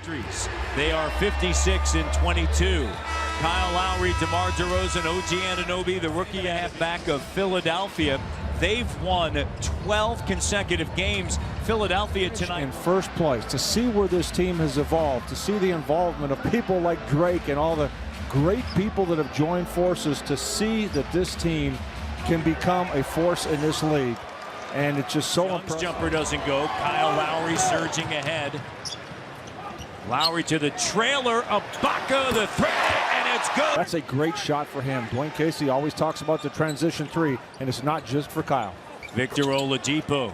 Victories. They are 56-22. Kyle Lowry, DeMar DeRozan, OG Anunoby, the rookie halfback of Philadelphia. They've won 12 consecutive games. Philadelphia tonight in first place. To see where this team has evolved, to see the involvement of people like Drake and all the great people that have joined forces, to see that this team can become a force in this league. And it's just so impressive. Jumper doesn't go. Kyle Lowry surging ahead. Lowry to the trailer. Ibaka, the three, and it's good. That's a great shot for him. Dwayne Casey always talks about the transition three, and it's not just for Kyle. Victor Oladipo.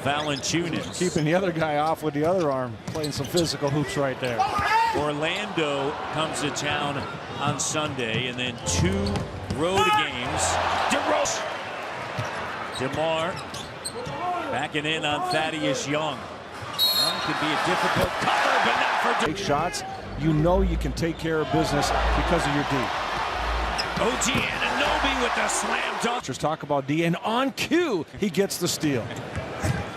Valanciunas. Keeping the other guy off with the other arm. Playing some physical hoops right there. Orlando comes to town on Sunday, and then 2 road games. DeMar backing in on Thaddeus Young. Well, could be a difficult cover, but not for Big shots. You know you can take care of business because of your D. OG Anunoby with the slam dunk. Just talk about D, and on cue, he gets the steal.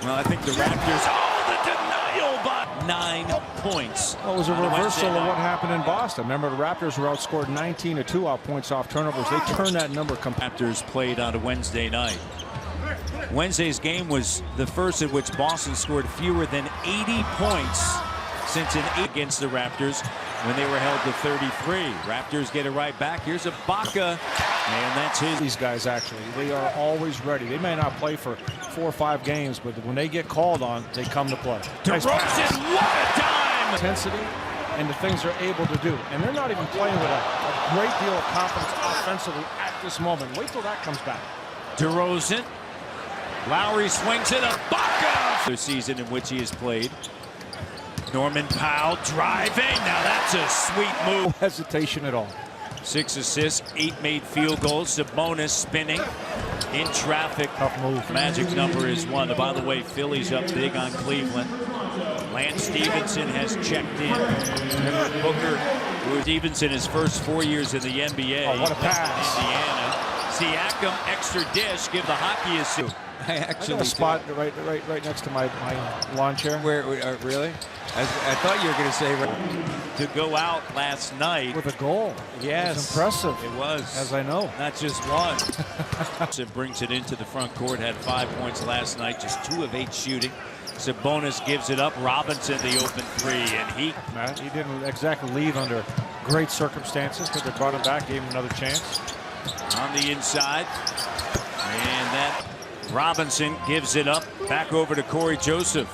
Well, I think the Raptors, the denial by 9 points. Well, it was a reversal of what happened in Boston. Remember, the Raptors were outscored 19-2 off points off turnovers. They turned that number. Raptors played on a Wednesday night. Wednesday's game was the first in which Boston scored fewer than 80 points since an 8 against the Raptors when they were held to 33. Raptors get it right back. Here's Ibaka, and that's his. These guys, actually, they are always ready. They may not play for 4 or 5 games, but when they get called on, they come to play. DeRozan, what a dime! Intensity and the things they're able to do. And they're not even playing with a great deal of confidence offensively at this moment. Wait till that comes back. DeRozan. Lowry swings it. Ibaka! The season in which he has played. Norman Powell driving. Now that's a sweet move. No hesitation at all. 6 assists, 8 made field goals. Sabonis spinning in traffic. Tough move. Magic number is 1. By the way, Philly's up big on Cleveland. Lance Stevenson has checked in. Booker. Stevenson, his first 4 years in the NBA. Oh, what a pass. Indiana. Siakam, extra dish. Give the hockey a suit. I actually got a spot right next to my lawn chair. Where really? I thought you were going to say to go out last night with a goal. Yes, it was impressive. It was, as I know, not just one. It brings it into the front court. Had 5 points last night, just 2 of 8 shooting. Sabonis gives it up. Robinson the open 3, and he didn't exactly leave under great circumstances, but they brought him back, gave him another chance. On the inside, and that Robinson gives it up. Back over to Corey Joseph.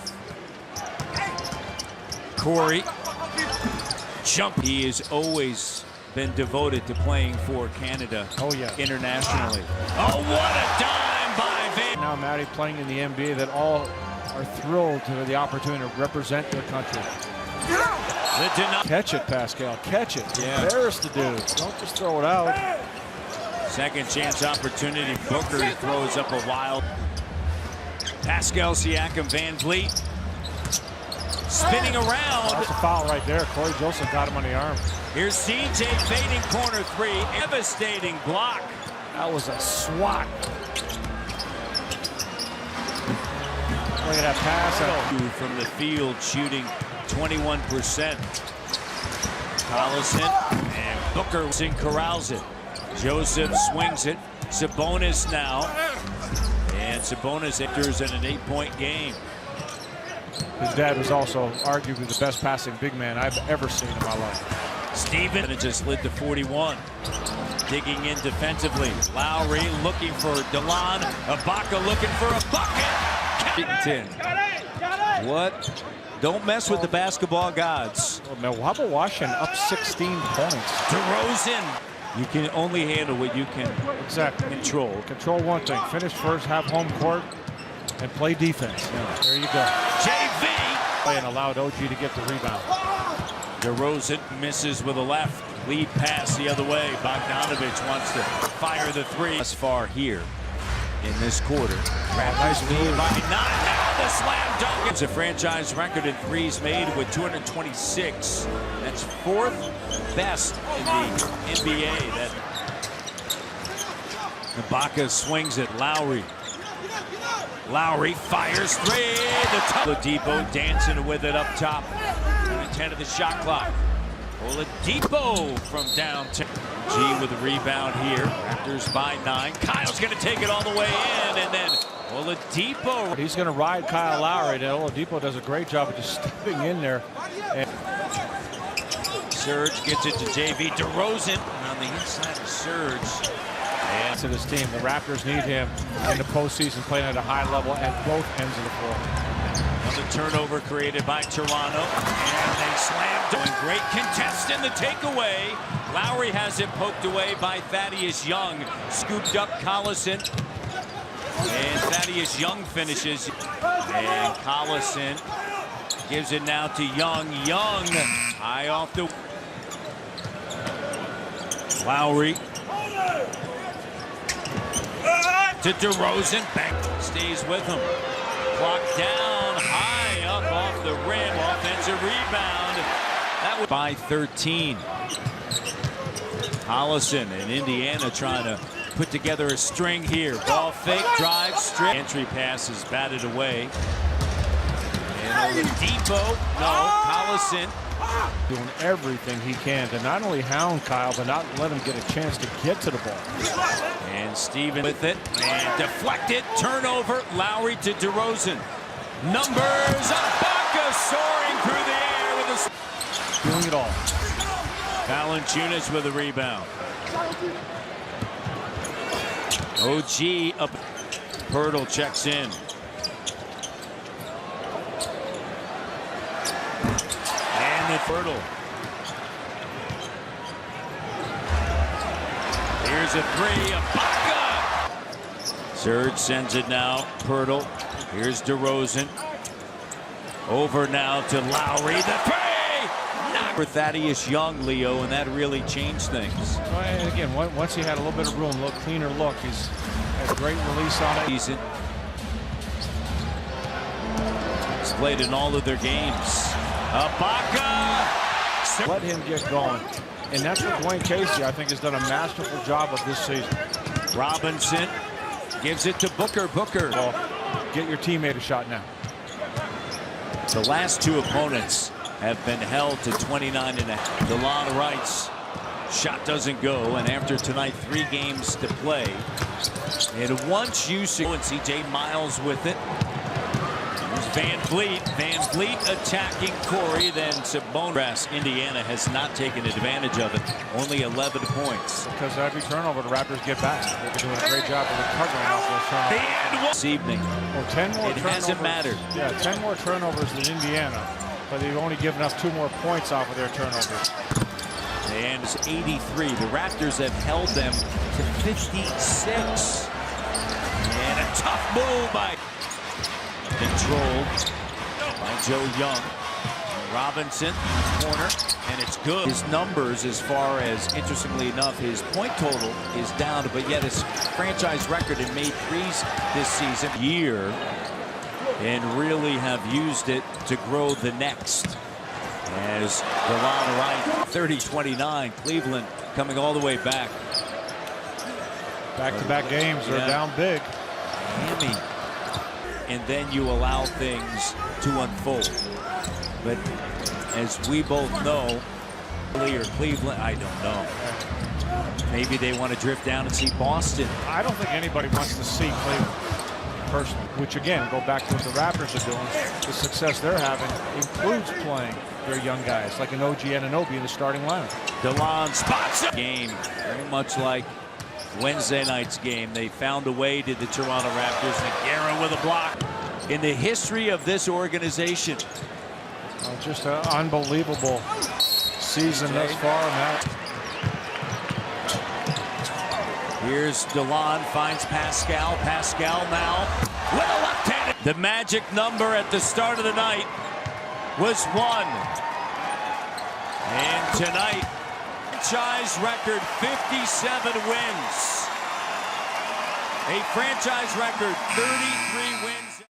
Corey, jump. He has always been devoted to playing for Canada. Oh yeah, internationally. Oh, what a dime by Van. Now Matty playing in the NBA that all are thrilled to have the opportunity to represent their country. Catch it, Pascal. Catch it. Yeah. Embarrass the dude. Don't just throw it out. Second chance opportunity. Booker throws up a wild. Pascal Siakam, Van Vliet. Spinning around. That's a foul right there. Corey Joseph got him on the arm. Here's CJ fading corner 3. Devastating block. That was a swat. Look at that pass. From the field, shooting 21%. Collison and Booker corrals it. Joseph swings it. Sabonis now. And Sabonis enters in an 8-point game. His dad was also arguably the best passing big man I've ever seen in my life. Steven just led to 41. Digging in defensively. Lowry looking for DeLon. Ibaka looking for a bucket. 10. What? Don't mess with the basketball gods. Milwaukee Washington up 16 points. DeRozan. You can only handle what you can control. Control one thing. Finish first, have home court, and play defense. Yeah, there you go. JV. And allowed OG to get the rebound. DeRozan misses with a left. Lead pass the other way. Bogdanovich wants to fire the 3. Thus far here in this quarter. Nice move. By 9. Now the slam dunk. It's a franchise record in threes made with 226. That's 4th best in the NBA. That Ibaka swings it. Lowry fires 3. The Oladipo dancing with it up top. 10 of the shot clock. Oladipo from downtown. G with a rebound here. Raptors by 9. Kyle's going to take it all the way in, and then Oladipo. He's going to ride Kyle Lowry. Oladipo does a great job of just stepping in there. And Serge gets it to JV. DeRozan on the inside of Serge. And to this team, the Raptors need him in the postseason, playing at a high level at both ends of the floor. Another turnover created by Toronto, and they slammed. Doing great contest in the takeaway. Lowry has it poked away by Thaddeus Young. Scooped up Collison, and Thaddeus Young finishes. And Collison gives it now to Young. Young high off the. Lowry to DeRozan. Bang. Stays with him. Clock down, high up off the rim. Offensive rebound. That was by 13. Collison and Indiana trying to put together a string here. Ball fake, drive, straight. Entry pass is batted away. And Oladipo, no, Collison. Doing everything he can to not only hound Kyle, but not let him get a chance to get to the ball. And Steven with it, and deflected, turnover, Lowry to DeRozan. Numbers, Ibaka soaring through the air with a... Doing it all. Valanciunas with a rebound. OG up. Pirtle checks in. And the Pirtle. Here's a three, Ibaka! Serge sends it now, Pirtle. Here's DeRozan. Over now to Lowry, the three! Not for Thaddeus Young, Leo, and that really changed things. Well, and again, once he had a little bit of room, a little cleaner look, he's had a great release on it. He's played in all of their games. Ibaka! Let him get going. And that's what Dwayne Casey, I think, has done a masterful job of this season. Robinson gives it to Booker. Booker. Well, get your teammate a shot now. The last two opponents have been held to 29 and a half. DeLon writes, shot doesn't go, and after tonight, 3 games to play. And once you see CJ Miles with it. Van Vliet attacking Corey, then Sabonis. Indiana has not taken advantage of it. Only 11 points. Because every turnover, the Raptors get back. They've been doing a great job of recovering off those turnovers. This evening. Well, 10 more it turnovers. Hasn't mattered. Yeah, 10 more turnovers than Indiana, but they've only given up 2 more points off of their turnovers. And it's 83. The Raptors have held them to 56. And a tough move by... Controlled by Joe Young. Robinson, corner, and it's good. His numbers, as far as, interestingly enough, his point total is down, but yet his franchise record in made threes this season and really have used it to grow the next. As DeLon Wright, 30-29, Cleveland coming all the way back. Back-to-back games, they're down big. Miami. And then you allow things to unfold. But as we both know, or Cleveland, I don't know. Maybe they want to drift down and see Boston. I don't think anybody wants to see Cleveland personally, which again, go back to what the Raptors are doing. The success they're having includes playing their young guys, like an OG Anunoby in the starting lineup. DeLon spots a game, very much like Wednesday night's game. They found a way to the Toronto Raptors. Nagara with a block. In the history of this organization. Just an unbelievable season thus far, Matt. Here's DeLon, finds Pascal. Pascal now with a left-handed. The magic number at the start of the night was 1. And tonight, franchise record 57 wins. A franchise record 33 wins.